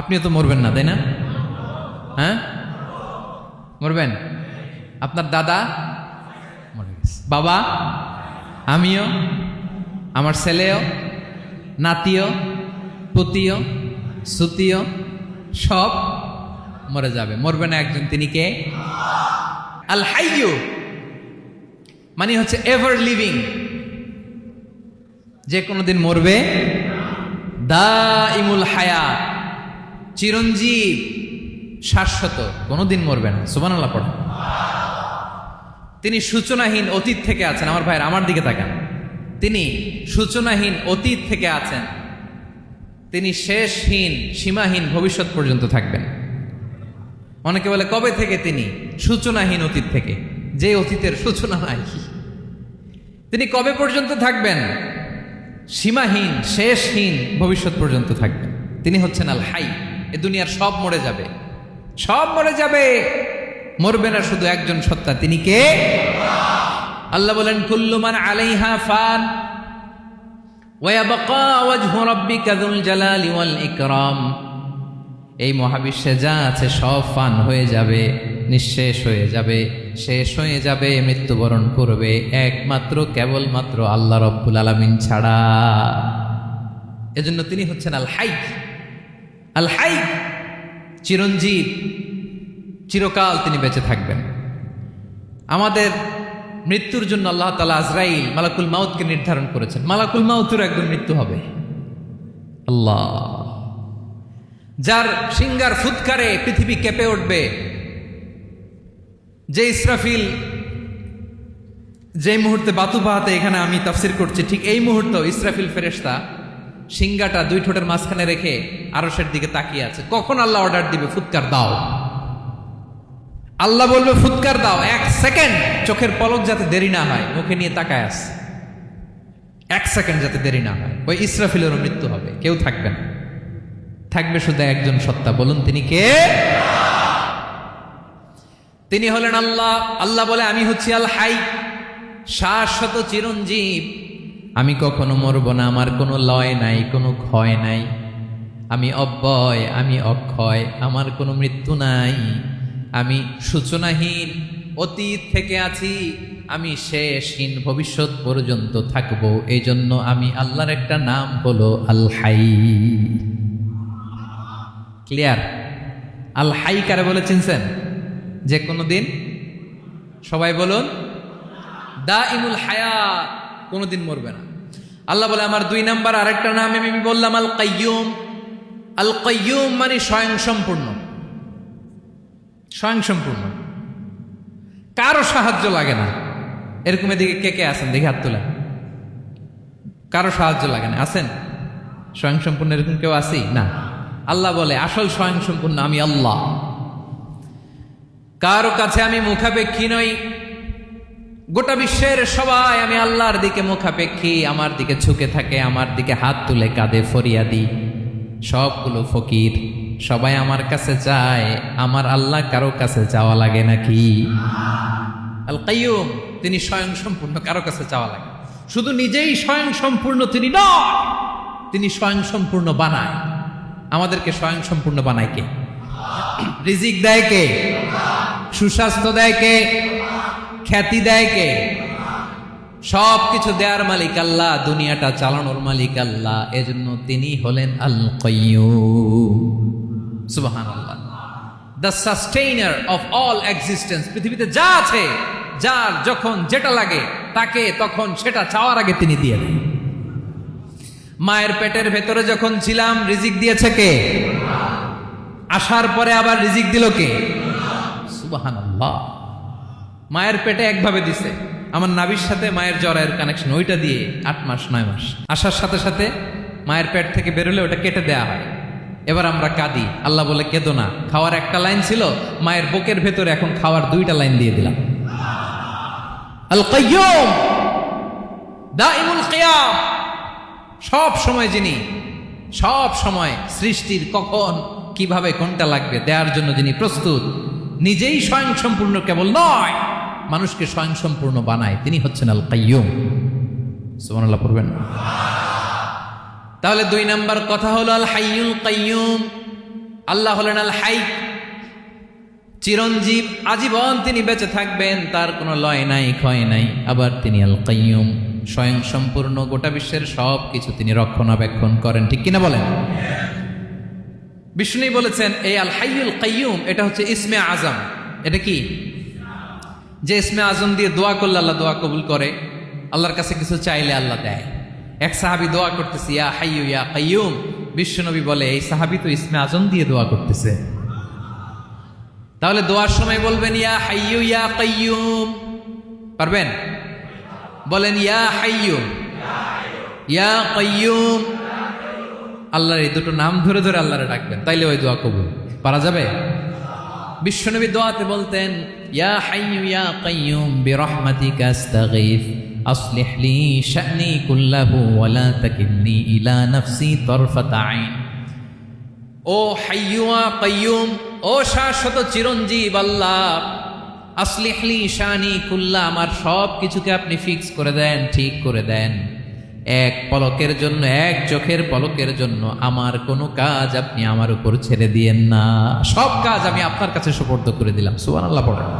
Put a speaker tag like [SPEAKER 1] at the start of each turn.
[SPEAKER 1] আপনিও তো মরবেন না, তাই না? হ্যাঁ, মরবেন। আপনার দাদা মরে গেছে, বাবা, আমিও, আমার ছেলেও, নাতিও, পুতিও, সুতিও সব মরে যাবে। মরবে না একজন, তিনি কে? আল হাইয়্যু মানে হচ্ছে এভার লিভিং, যে কোনোদিন মরবে। দাইমুল হায়াত, চিরঞ্জীব, শাশ্বত, কোনোদিন মরবে না। সুবহানাল্লাহ পড়েন। তিনি সূচনাহীন অতীত থেকে আছেন। আমার ভাইয়ের, আমার দিকে তাকান। তিনি সূচনাহীন অতীত থেকে আছেন, তিনি শেষহীন সীমাহীন ভবিষ্যৎ পর্যন্ত থাকবেন। অনেকে বলে কবে থেকে? তিনি সূচনাহীন অতীত থেকে, যে অতীতের সূচনা নাই। তিনি কবে পর্যন্ত থাকবেন? সীমাহীন শেষহীন ভবিষ্যৎ পর্যন্ত থাকবেন। তিনি হচ্ছেন আল হাই। এ দুনিয়ার সব মরে যাবে, সব মরে যাবে, মরবে না শুধু একজন সত্তা। তিনি কে? আল্লাহ বলেন কুল্লু মান আলাইহা ফান ওয়া ইয়াবকা ওয়াজহু রাব্বিকা যুল জালালি ওয়াল ইকরাম। এই মহাবিশ্বে যা আছে সব ফান হয়ে যাবে, নিঃশেষ হয়ে যাবে, শেষ হয়ে যাবে, মৃত্যুবরণ করবে, একমাত্র কেবলমাত্র আল্লাহ রব্বুল আলামিন ছাড়া। এজন্য তিনি হচ্ছেন আল হাই। আল হাই চিরঞ্জীব, চিরকাল তিনি বেঁচে থাকবেন। আমাদের মৃত্যুর জন্য আল্লাহ তাআলা আজরাইল মালাকুল মাউতকে নির্ধারণ করেছেন। মালাকুল মাউতের একদিন মৃত্যু হবে। আল্লাহ, যার সিংগার ফুৎকারে পৃথিবী কেঁপে উঠবে, যে ইসরাফিল যে মুহূর্তে বাতুপাহাতে এখানে আমি তাফসির করছি, ঠিক এই মুহূর্তে ইসরাফিল ফেরেশতা সিংগাটা দুই ঠোঁটের মাঝখানে রেখে আরশের দিকে তাকিয়ে আছে। কখন আল্লাহ অর্ডার দিবে ফুৎকার দাও, আল্লাহ বলবে ফুৎকার দাও, এক সেকেন্ড চোখের পলক যাতে দেরি না হয়, মুখে নিয়ে তাকায় আছে, এক সেকেন্ড যাতে দেরি না হয়, ওই ইসরাফিলেরও মৃত্যু হবে, কেউ থাকবে না, থাকবে শুধু একজন সত্তা। বলুন তিনি কে? তিনি হলেন আল্লাহ। আল্লাহ বলে আমি হচ্ছি আল হাই, শাশ্বত চিরঞ্জীব, আমি কখনো মরব না, আমার কোনো লয় নাই, কোনো ক্ষয় নাই, আমি অব্যয়, আমি অক্ষয়, আমার কোনো মৃত্যু নাই, আমি সূচনাহীন অতীত থেকে আছি, আমি শেষহীন ভবিষ্যৎ পর্যন্ত থাকব। এই জন্য আমি আল্লাহর একটা নাম হলো আল হাই। ক্লিয়ার? আল হাই কারে বলে চিনছেন? যে কোনো দিন, সবাই বলুন, দাইমুল হায়াত, কোনোদিন মরবে না। আল্লাহ বলে আমার দুই নাম্বার আরেকটা নাম আমি বললাম আল কাইয়ুম। আল কাইয়ুম মানে স্বয়ং সম্পূর্ণ, স্বয়ং সম্পূর্ণ, কারো সাহায্য লাগে না। এরকম এদিকে কে কে আছেন দেখি হাত তোলেন। কারো সাহায্য লাগে না, আছেন? স্বয়ং সম্পূর্ণ এরকম কেউ আছি না? আল্লাহ বলে আসল স্বয়ং সম্পূর্ণ আমি আল্লাহ। কারো কাছে আমি মুখাপেক্ষী নই, গোটা বিশ্বের সবাই আমি আল্লাহর দিকে মুখাপেক্ষী, আমার দিকে ঝুঁকে থাকে, আমার দিকে হাত তুলে কাঁধে ফরিয়াদি, সবগুলো ফকির, সবাই আমার কাছে চায়। আমার আল্লাহ কারো কাছে চাওয়া লাগে নাকি? আল কাইয়ুম, তিনি স্বয়ং সম্পূর্ণ, কারো কাছে চাওয়া লাগে। শুধু নিজেই স্বয়ং সম্পূর্ণ তিনি নয়, তিনি স্বয়ং সম্পূর্ণ বানায়। আমাদেরকে স্বয়ং সম্পূর্ণ বানায় কে? রিজিক দেয় কে? সুস্বাস্থ্য দেয় কে? খ্যাতি দেয় কে? সব কিছু দেওয়ার মালিক আল্লাহ, দুনিয়াটা চালানোর মালিক আল্লাহ। এজন্য তিনি হলেন আল কাইয়ুম। সুবহানাল্লাহ। The sustainer of all existence. পৃথিবীতে যা আছে, যার যখন যেটা লাগে তাকে তখন সেটা চাওয়ার আগে তিনি দিয়ে দেন। মায়ের পেটের ভেতরে যখন ছিলাম রিজিক দিয়েছে কে? আসার পরে আবার রিজিক দিল কে? সুবহানাল্লাহ। মায়ের পেটে একভাবে দিছে, আমার নাভির সাথে মায়ের জরায়ের কানেকশন, ওইটা দিয়ে 8 মাস 9 মাস। আসার সাথে সাথে মায়ের পেট থেকে বেরোলে ওটা কেটে দেয়া হয়। এবার আমরা কাঁদি, আল্লাহ বলে কেঁদো না, খাওয়ার একটা লাইন ছিল, মায়ের বুকের ভেতরে এখন খাওয়ার 2টা লাইন দিয়ে দিলাম। আল কাইয়ুম, দাইমুল কিয়াম, সব সময় যিনি, সব সময় সৃষ্টির কখন কিভাবে কোনটা লাগবে দেওয়ার জন্য যিনি প্রস্তুত, নিজেই স্বয়ং সম্পূর্ণ কেবল নয়, মানুষকে স্বয়ং সম্পূর্ণ বানায়, তিনি হচ্ছেন আল কাইয়ুম। সুবহানাল্লাহ পড়বেন। তাহলে 2 নাম্বার কথা হলো আল হাইয়ুল কাইয়ুম। আল্লাহ হলেন আল হাই, চিরঞ্জীব, আজীবন তিনি বেঁচে থাকবেন, তার কোনো লয় নাই, ক্ষয় নাই। আবার তিনি আল কাইয়ুম, স্বয়ং সম্পূর্ণ, গোটা বিশ্বের সব কিছু তিনি রক্ষণাবেক্ষণ করেন। ঠিক কিনা বলেন? বিষ্ণু বলেছেন এই আল হাইয়ুল কাইয়ুম এটা হচ্ছে ইসমে আজম। এটা কি? যে ইসমে আজম দিয়ে দোয়া করলে আল্লাহ দোয়া কবুল করে, আল্লাহর কাছে কিছু চাইলে আল্লাহ দেয়। এক সাহাবী দোয়া করতেছে ইয়া হাইয়ু ইয়া কাইয়ুম, বিশ্বনবী বলে এই সাহাবী তো ইসমে আজম দিয়ে দোয়া করতেছে। তাহলে দোয়ার সময় বলবেন ইয়া হাইয়ু ইয়া কাইয়ুম, পারবেন? বলেন ইয়া হাইয়ু ইয়া কাইয়ুম। আল্লাহর এই দুটো নাম ধরে ধরে আল্লাহরে ডাকবেন, তাইলে ওই দোয়া কবুল। পারা যাবে? বিশ্বনবী দোয়াতে বলতেন ইয়া হাইয়ু ইয়া কাইয়ুম বিরহমাতিকা আস্তাগীথ আসলিহ লি শা'নি কুল্লাহু ওয়া লা তাকিলনি ইলা নাফসি তারফাতা আইন। ও হাইয়ু ইয়া কাইয়ুম, ও শাশ্বত চিরঞ্জীব আল্লাহ, আসলিহ লি শা'নি কুল্লাহ, আমার সব কিছুকে আপনি ফিক্স করে দেন, ঠিক করে দেন। এক পলকের জন্য, এক চোখের পলকের জন্য আমার কোনো কাজ আপনি আমার উপর ছেড়ে দিয়েন না। সব কাজ আমি আপনার কাছে সুপর্দ করে দিলাম। সুবহানাল্লাহ পড়েন।